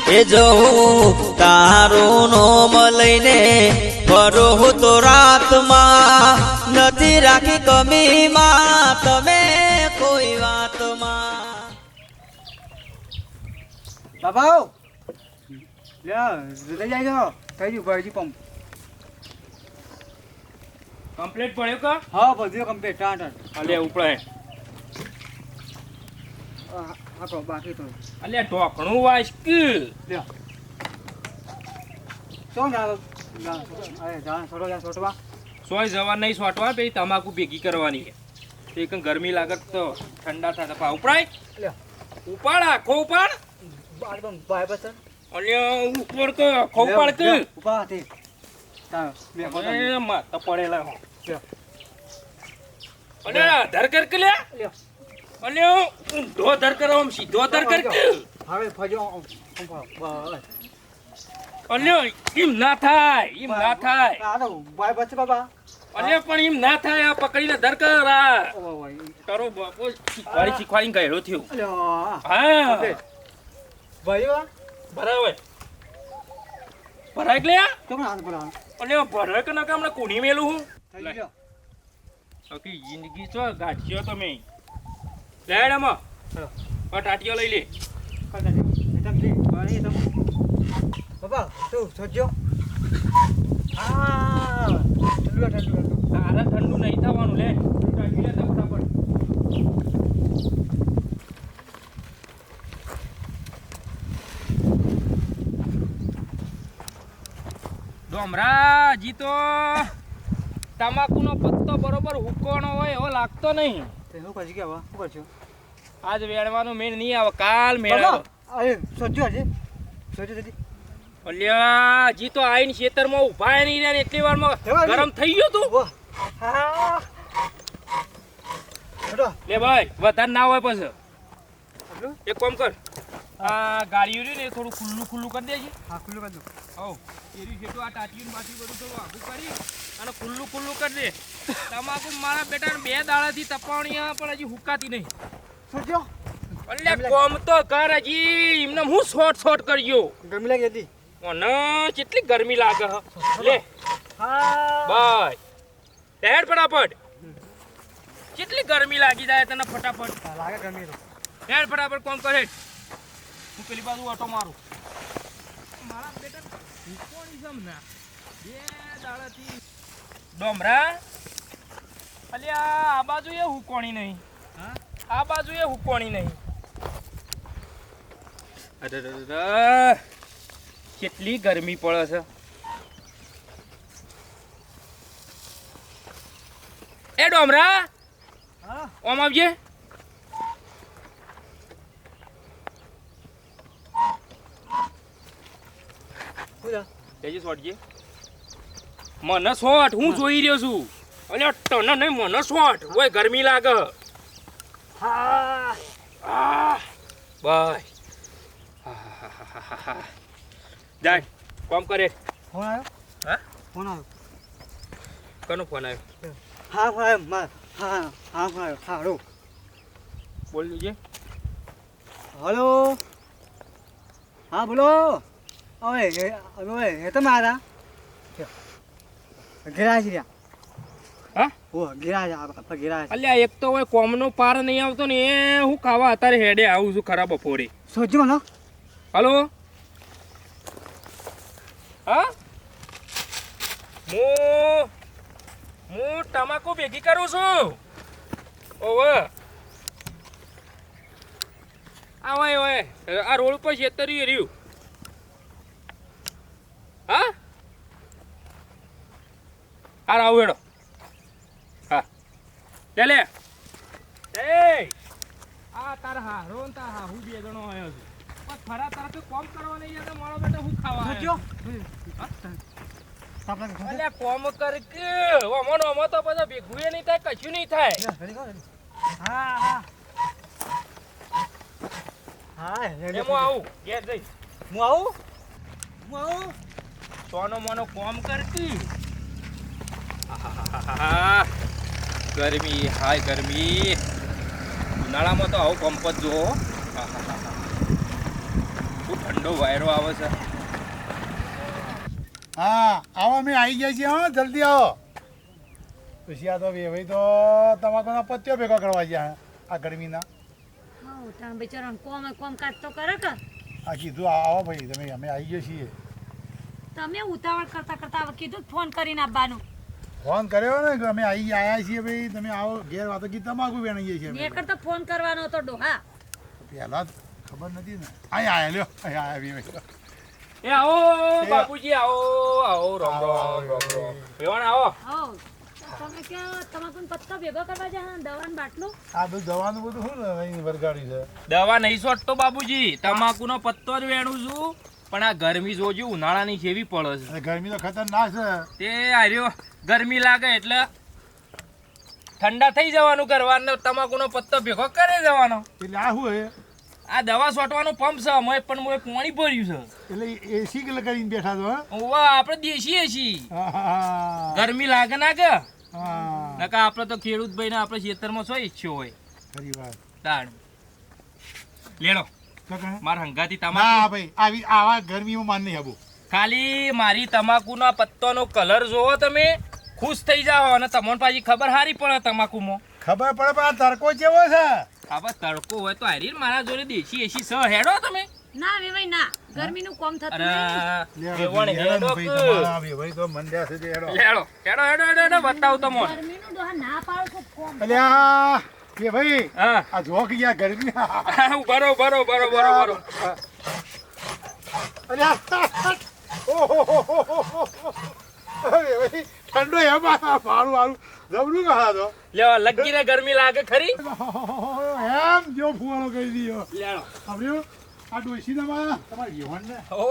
એ જવું તારું નોમ લઈને ફરો તો રાતમાં નથી રાખી કમીમાં તમે કોઈ વાતમાં. બાબા લઈ જાય થઈ ગયું ભાઈજી પંપ કમ્પ્લીટ પડ્યો કા? હા બધું કમ્પ્લીટ ટાટ અલે ઉપડે. હા તો બાકી તો અલે ઢોકણું વાસ કે લ્યો શું ના અરે જાણ છોડો યાર છોટવા સોય જવા નહીં સોટવા પછી તમાકુ ભેગી કરવાની છે. એક ગરમી લાગત તો ઠંડા થાય તો ઉપડાય. લ્યો ઉપાડ આખો ઉપાડ. બાળબમ ભાઈ બસ અલ્યા ઉપર કે આખો ઉપાડ કે ઉપા હતી તા મે એ માતા પડેલા હો. લ્યો અલે ધર કર કે લે. લ્યો અલ્યા ઊંધો ધર કરો આમ સીધો ધર કર કે. હવે ફજો બસ અલ્યા એમ ના થાય એમ ના થાય. આ તો ભાઈ બસ બાબા અલ્યા પણ એમ ના થાય. આ પકડીને ધર કર આ ઓ ભાઈ તારો બાપો શીખવાડી ગયેલો થયો. લ્યો હા ભાઈ બરાબર ભરાય કે લે. તો પણ હાથ બોલાવ અલ્યા ભરાય કે ના કામ કોની મેલું હું થઈ ગયો આખી જિંદગી છો ગાંઠ્યો તમે લેડમાં ચલો ટાટીઓ લઈ લે. કરતા દે એકદમ જી પાણી એકદમ બાબા તું સોજો આ ઠંડુ ઠંડુ તારે ઠંડુ નહીં થવાનું લે ટાટી લે ફટાફટ. ડોમરાજી તો તમાકુનો પત્તો બરોબર હુકોણો હોય એવો લાગતો નહીં. તે હું પછી ગયા શું કરছো આજ વેણવાનું મેળ નહીં આવે કાલ મેળ આવે. અરે સોજો આજે સોજો જલ્દી અલ્યા જી તો આઈને ખેતરમાં ઊભા નહીં રહ્યા ને એટલી વારમાં ગરમ થઈ ગયો તું. વાહ હા છોડો લે ભાઈ વધારે ના હોય પછી આટલું એક કામ કર આ ગાડીઓ રહ્યું ને એ થોડું ખુલ્લું ખુલ્લું કરી દેજે. હા ખુલ્લું કરી દો હવ એરી છે તો આ ટાટીયું બાટી બધું થોડું આગું કરી અને ખુલ્લું ખુલ્લું કરી દે. તમાકુ મારા બેટાને 2 દાડાથી તપાવણી પણ હજી હુકાતી નહીં. સોજો અલ્યા કોમ તો કર હજી એમને હું શોર્ટ કરજો. ગરમી લાગી હતી મને કેટલી ગરમી લાગે હ. લે હા બાય હેડ ફટાફટ. કેટલી ગરમી લાગી જાય તને ફટાફટ. લાગે ગરમી તો હેડ ફટાફટ કોમ કરે. હું પેલી બાજુ ઓટો મારું. મારા બેટા કોની સમના 2 દાડાથી ડોમરા. અલ્યા આ બાજુ એ હુકોણી નહીં. હા આ બાજુ એ હુકોણી નહીં. અરે કેટલી ગરમી પડે છે. એ ડોમરા હા ઓમ આવજે. કુદા તેજી શોટજે. મને શોટ હું જોઈ રહ્યો છું. અલ્યા તને નહીં મને શોટ ઓય ગરમી લાગે. હા આ બાય જાય કોમ કરે. ફોન આવ્યો હા ફોન આવ્યો કનો ફોન આવ્યો હા ફોન આવ્યો માર હા હા ફોન આવ્યો હા રો બોલ લીજે. હલો હા બોલો હવે તો મારા ગેરાજ રહ્યા હા ઓ ગેરાજ આપણે ગેરાજ અલ્યા એક તો હોય કોમનો પાર નહીં આવતો ને એ હું ખાવા અત્યારે હેડે આવું છું ખરા બપોરે. સોજો મને હલો હા હું તમાકુ ભેગી કરું છું. ઓવે આ હોય હોય આ રોડ પર છેતરી રહ્યું. હા આ આવું હેડો. હા લે એ આ તાર હારો ને તાર હાહુ 2 જણો આવ્યો છે પણ ફરા તારા તો કોમ કરવા નહીં જતો મારો બેટો હું ખાવા સોજો અલ્યા કોમ કર કે ઓમો ઓમો તો બધા ભેગું નહીં થાય કશું નહીં થાય. હા હા હા એમ હું આવું ઘેર જઈ હું આવું સોનો મોનો કોમ કરતી. ગરમી હાય ગરમી ઉનાળામાં તો આવું પંપ જ જો ઠંડો વાયરો આવે છે. હા આવો અમે આવી ગયા છીએ હા જલ્દી આવો પછી આ તો ભાઈ તો તમાકુના પત્યો ભેગા કરવા ગયા આ ગરમીના હા તમે બિચારાને કોમ કાજ તો કરે કે આ કીધું આવો ભાઈ તમે અમે આવી ગયા છીએ તમે ઉતાવળ કરતા હવે કીધું ફોન કરીને આવવાનું ફોન કર્યો ને કે અમે આવ્યા છીએ ભાઈ તમે આવો ઘેર વાતો કી તમાકુ વેણીએ છીએ મેં કરતા ફોન કરવાનો હતો ડોહા પહેલા જ ખબર નથી ને અહીં આયા લ્યો અહીં આયા ભાઈ એ આવો બાપુજી આવો આવો રામ રામ રામ રામ વેવાણ આવો. હો તમે ક્યાં તમાકુનો પત્તો ભેગો કરવા જા દવાનું બાટલું આ બધું દવાનું બધું શું ને અહીં વરગાડી છે દવા નહીં છોડતો બાપુજી, તમાકુનો પત્તો જ વેણું છું. પણ આ ગરમી જોજો ઉનાળાની કેવી પડે છે. અને ગરમી તો ખતરનાક છે તે આર્યો ગરમી લાગે એટલે ઠંડા થઈ જવાનું કરવાનું, તમાકુનો પત્તો ભેગો કરે જવાનો. એટલે આ શું હે આ દવા છોટવાનો પંપ છે અમે પણ મોય પાણી ભર્યું છે. એટલે એસી કે કરીને બેઠા છો હે? ઓવા આપણે દેશી એસી હા ગરમી લાગે ના કે હા નકા આપણે તો ખેડૂત ભાઈ ને આપણે ખેતરમાં શું ઈચ્છ્યો હોય ખરી વાત તાણ લેડો તો કહે? માર હંગાતી ના તમાકુ ભાઈ આવી આવા ગરમીમાં માન નહીં આવું ખાલી મારી તમાકુના પત્તોનો કલર જોવો તમે ખુશ થઈ જાઓ અને તમને પાછી ખબર હારી પડે તમાકુમાં. ખબર પડે પણ આ તડકો કેવો છે આ બસ તડકો હોય તો હારી મારા જોડે દેશી એસી સ હેડો તમે. ના વેવાઈ ના ગરમીનું કોમ થતું અરે નહીં વેવણ હેડો ભાઈ તમારા ભાઈ તો મંડ્યા છે તે હેડો. લેડો હેડો હેડો હેડો હેડો બતાવું તમને. ગરમીનું ડોહા ના પાડો છો કોમ અલ્યા કે ભાઈ હા આ જોક ગયા ગરમી બરો બરો બરો બરો બરો અલ્યા અરે ભાઈ ઠંડો એમાં મારું મારું જબરું કહા તો લેવા લગીને ગરમી લાગે ખરી. એમ જો ફુવારો કરી દીધો લેડો સાંભળ્યું આ ડોશીનામાં તમારે વિહોણ ને ઓ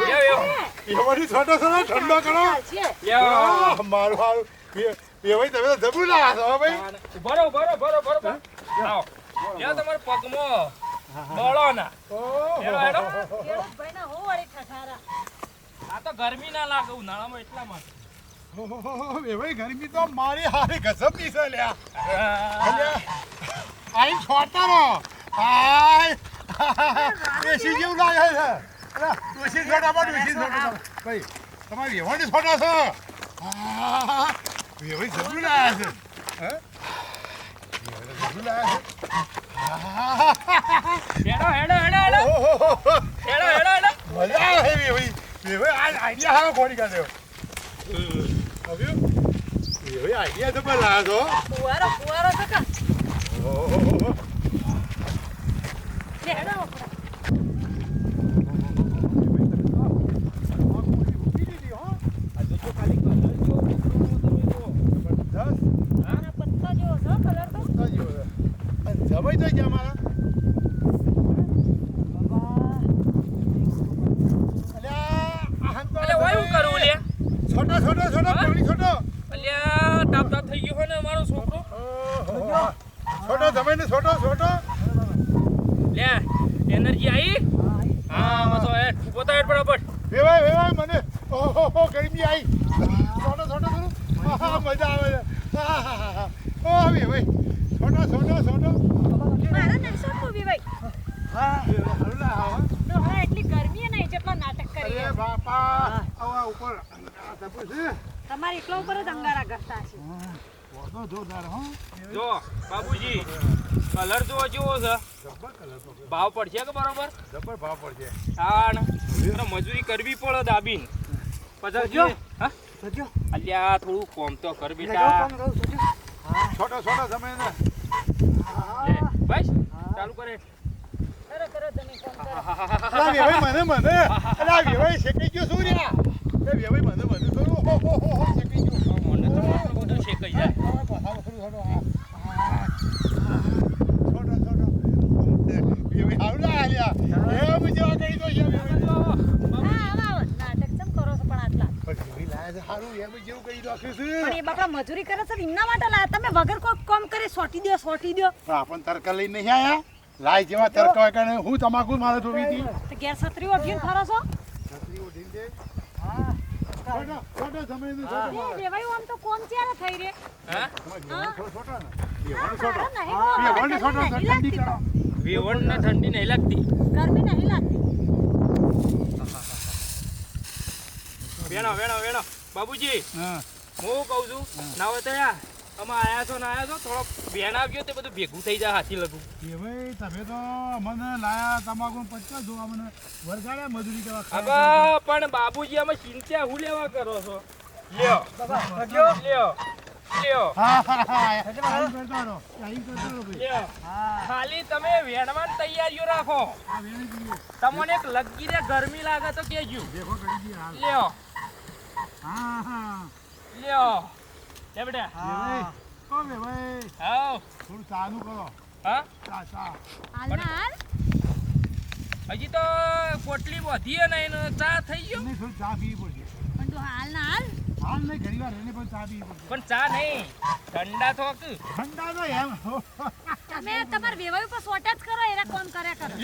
લેવ લેવ વિહોણી છોટો છોટો ઠંડો કરો છે લેવ મારું મારું ભાઈ તમે તો જબરું લાગા છો હો ભાઈ બરો બરો બરો બરો આવો લેવ તમારા પગમાં બળો ના હેડો હેડો. ભાઈના હો વળી ઠઠારા આ તો ગરમી ના લાગે ઉનાળામાં એટલા માટે. ભાઈ ગરમી તો મારી હારી ગસબની છે લ્યા આ, આઈ છોડતા રહો આય એસી જેવું લાગે છે અરે ડોશી છોટામાં ડોશી છોટા ભાઈ તમારે વિહોણી છોટા છો વિહોણી જબરું લાયા છે હે જબરું લાયા હેડો હેડો હેડો હેડો છે હેડો હેડો હેડો. મજા આવે વિહોણી વિહોણી આ આઈડિયા હારો ખોડી કાઢ્યો આવ્યું વિહોણી આઈડિયા તો પણ લાયા છો ફુવારો છે કે ઓહો લે હેડો આપણે. આના પત્તો જેવો છે કલર તો જમાઈ તો ગયા મારા અલે ઓય હું કરું લે છોટો છોટો છોટો હા? પાણી છોટો અલ્યા તાપ તાપ થઈ ગયો હોય ને મારો છોકરો. છોટો જમાઈને છોટો છોટો લે એનર્જી આવી હા બસો હેડ ઉભો તો હેડ ફટાફટ. વેવાય મને ઓહો ગરમી આવી છોટો છોટો છોટો મજા આવે છે ઓ વેવાય છોટો છોટો છોટો મારા નહીં સોટું વેવાઈ હા હલ્લા હા ડોહા એટલી ગરમી એ નહીં જેટલો નાટક કરી અરે બાપા આવા ઉપર આ તપુ છે તમારે એકલા ઉપર જ અંગારા કરતા છે વધો જોરદાર હો જો બાબુજી કલર જોવો કેવો છે જબ્બર કલર તો ભાવ પડશે કે બરોબર જબ્બર ભાવ પડશે તાણ એટલે મજૂરી કરવી પડે દાબીન પછી હા અલ્યા થોડું કોમ તો કર બેટા છોટો છોટો જમાઈને લે બસ ચાલુ કરે કરો તમે કોમ કરો અલા વેવાય મને અલા વેવાય શેકાઈ ગયો શું રે એ વેવાય મને કરું હો શેકાઈ ગયો મને તો આટલું બધું શેકાઈ જાય નાટક કેમ કરો છો પણ આટલા પણ એ બાપડા મજૂરી કરે છે એમના માટે લાયા તમે વગર કોઈ કામ કરે સોટી દો આપણ તરકા લઈ નહીં આયા લાય જેવા તરકા હોય કારણે હું તમાકુ મારે જોવી હતી તો ઘેર છત્રી ઓઢીને ફરો છો છત્રી ઉઠીને દે છોટો છોટો જમીન છોટો એ વેવાયું આમ તો કોમ ક્યારે થઈ રે હા છોટો ને નહીં છોટો ઠંડી કરો વેવણ ને ઠંડી નહીં લાગતી ગરમી નહીં લાગતી વેણો બાબુજી હા હું કહું છું ના હોય તો યાર અમે આયા છો થોડો બેન આવ્યો તે બધું ભેગું થઈ જાય હાથી લગું એ ભાઈ તમે તો અમને લાયા તમાકુ 50 જોવા મને વરગાડ્યા મજૂરી કરવા હવે પણ બાબુજી અમે ચિંતા હું લેવા કરો છો લ્યો હા કરતો રહો ભાઈ લ્યો ખાલી તમે વેણવાની તૈયારીઓ રાખો આ વેણી દીધું તમને એક લગીરે ગરમી લાગે તો કેજો દેખો કરી દી હાલ લ્યો હા લે બેટા ભાઈ કોમે ભાઈ આવ થોડું ચાનું કરો હા ચા હાલ ના હાલ હજી તો પોટલી વધી ને એનો ચા થઈ ગયો નહીં થોડી ચા પીવી પડશે પણ તું હાલ ના હાલ હાલ નહીં ઘણી વાર એને પણ ચા પીવી પડશે પણ ચા નહીં ઠંડા થોક ઠંડા તો એમ તમે તમાર વેવાઈ ઉપર સોટા જ કરો એના કોમ કર્યા કરો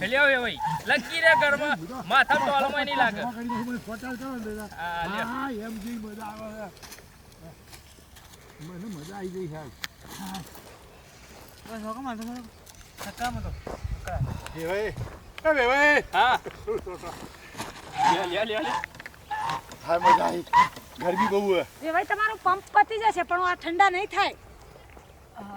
લ્યો એ ભાઈ લગી રે ઘરમાં માથા ટોલમાં નહીં લાગે કરી દો મને ફોટા કરો ને દાદા હા, લ્યો. હા એમ જી મજા આવે મને મજા આવી ગઈ સાહેબ બસ હોકો મારતો મને સક્કામાં તો એ ભાઈ હા લ્યો હા મજા આવી ગરમી બહુ હે વેવાઈ તમારું પંપ પતી જશે પણ આ ઠંડા નહીં થાય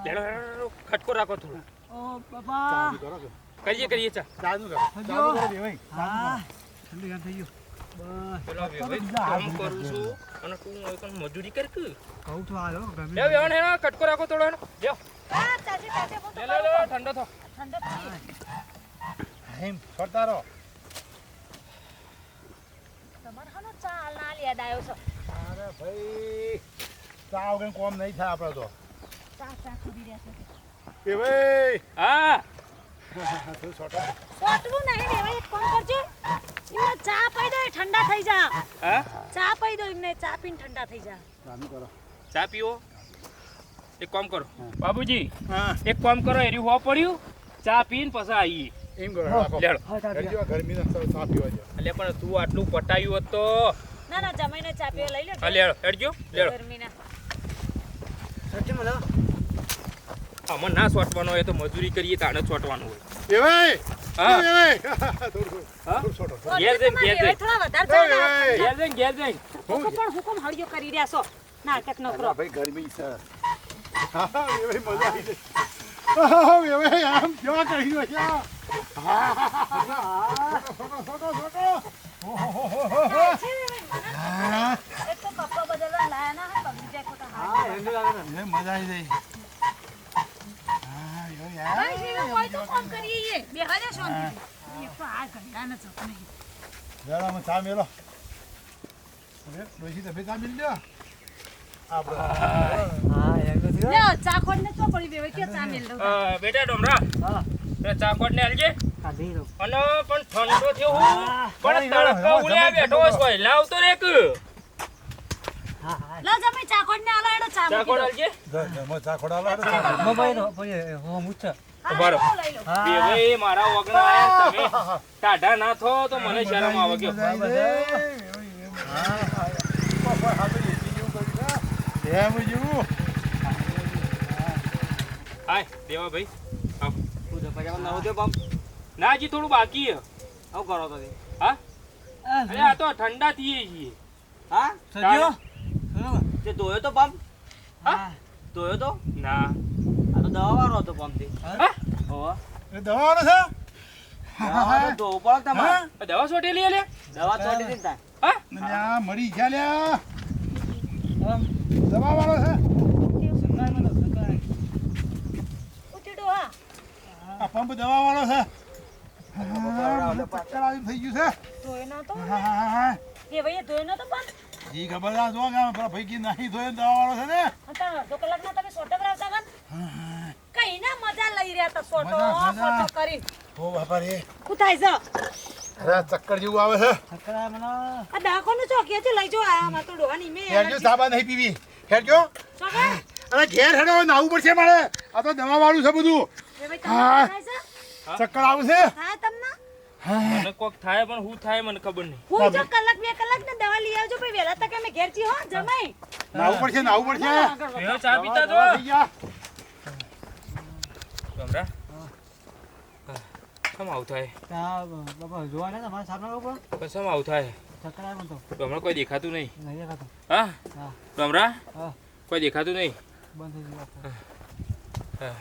લેડો ખટકો રાખો થોડું ઓ બાપા કરીએ ચા ચાનું કરો હજો. ચાનું કરો ભાઈ હા ઠંડી ગામ થઈ ગયું બસ પેલો ભાઈ કામ કરું છું અને તું હોય પણ મજૂરી કર કે કહું તો હાલો ગમે લ્યો વેણ હેનો ખટકો રાખો થોડો હેનો લ્યો હા ચાચી ચાચી હું તો લે ઠંડો થો ઠંડો થઈ એમ ફરતા રહો તમારે હાનો ચા હાલ ના યાદ આવ્યો છે અરે ભાઈ ચા વગર કોમ નહીં થાય આપણે તો ચા ખુદી રહેશે એ ભાઈ હા થોડું છોટા સોટવું નહીં વેવાઈ એક કામ કરજો એમને ચા પી દો એ ઠંડા થઈ જા હા ચા પી દો એમને ચા પીને ઠંડા થઈ જા ચાનું કરો ચા પીવો એક કામ કરો બાબુજી હા એક કામ કરો એરી હો પડ્યું ચા પીને પછી આવીએ એમ કરો રાખો લેડો ગરમી ના ચા પીવા જાવ એટલે પણ તું આટલું પટાયું હોત તો ના ના જમાઈને ચા પીવા લઈ લો હા લેડો હેડજો લેડો ગરમીના સચ્ચી મને આમાં ના સોટવાનો હોય તો મજૂરી કરીએ તાણે જ સોટવાનું હોય એ ભાઈ હા. એ ભાઈ થોડું હા? છોટો ઘેર જઈને, ઘેર જઈને. થોડા વધારે ઓય, ચા ઓય. ઘેર જઈને હુકમ પણ હુકમ હળિયો કરી રહ્યા છો નાટક ન કરો ભાઈ ગરમી છે હા એ ભાઈ મજા આવી ગઈ હા એ ભાઈ આમ કેવા કરી રહ્યો છે છોટો એક તો કપડા બદલવા લાયા ના હોય બગડી જાય ખોટા હાથ. ઠંડી લાગે ને એ મજા આવી ગઈ હા યો ભાઈ, યાર શેનો કોઈ તો કામ કરીએ ઈએ. બેહવા દે શાંતિથી. એક તો આ ઘંટાને જપ નહીં. જરામાં ચા મેલો હવે ડોશી તમે ચા મેલી દો આપણે હા એમ નથી લ્યો, ચા ખોડને ચો પડી બેવાઈ, કે ચા મેલ દઉં. બેટા ડોમરા હા પેલા ચાકોટ ને આલજે કાઢી દો અને પણ ઠંડો થયો હું પણ પાણી તડકો વાળો, ઉલ્યા બેઠો હોય લાવતો રે કે હા હા લો જમાઈ ચા ખોડને આલો એનો ચા મૂકી ચાકોટ દો. આલજે જમો ચા ખોડાલો મોબાઈલ નો પછી હો મુચ્છ હા, ઉભા રહો. લઈ લો. હા બે ભાઈ મારા વગણા આયા તમે ટાઢા ના થો તો મને શરમ આવે ગયો હાય દેવા ભાઈ આવ પૂજો પછી નવો દે પંપ ના હજી થોડું બાકી છે આવ કરો તો હા અરે આ તો ઠંડા થઈએ છીએ હા સજ્યો તે ધોયો તો પંપ હા ધોયો તો ના આ તો દવા વાળો હતો પંપ થી હા? હોવા દવાનો છે ધોવું પડે તમારે આ દવા છોટેલી લે દવા છોડી દીધી ને હા લ્યા મરી ગયા લ્યા દવા વાળો છે ઉતીડો, હા. આ પંપ દવા વાળો છે મને ચક્કર આવી થઈ ગયું છે ધોયો નહોતો? હા બેવાઈએ ધોયો નહોતો પણ? ઈ ખબર ના જો કે પેલા ભાઈ કી નહીં ધોયો ને દવા વાળો છે ને અત્યારે અડધો કલાકના તમે સોટો કરાવતા હતા ને? કઈ ના મજા લઈ રહ્યા હતા સોટો મજા, મજા. સોટો કરીને. ઓ બાપા રે શું થાય છે? અરે ચક્કર જેવું આવે છે સકરા મને આ ડાકોનું ચોકી છે, લઈ જાઓ. આ મારે તો ડોહાની મેં હેરજો સાબા નહીં પીવી હેરજો ચોકા? અરે ઘેર હેડો નાવું પડશે મારે આ તો દવા વાળું છે બધું બેવાઈ હા. તમને થાય છે? ચક્કર આવે છે થાય તમને? મને કોક થાય પણ હું થાય મને ખબર નહીં હું જો કલાક બે કલાક ને દવા લઈ આવજો ભાઈ, વહેલા તકે અમે ઘેર છીએ હો જમાઈ. નાવું પડશે નાવું પડશે આગળ વધો. બેહો ચા પીતા જો દવા થઈ ગયા ડોમરા કેમ આવું થાય બાપા જોવા ને તમારે સાફ ના કરવું કસમ આવું થાય ચક્કર આવે મને તો ડોમરા કોઈ દેખાતું નહીં નહીં દેખાતું હા હા ડોમરા હા કોઈ દેખાતું નહીં બંધ થઈ ગયું આખું. હા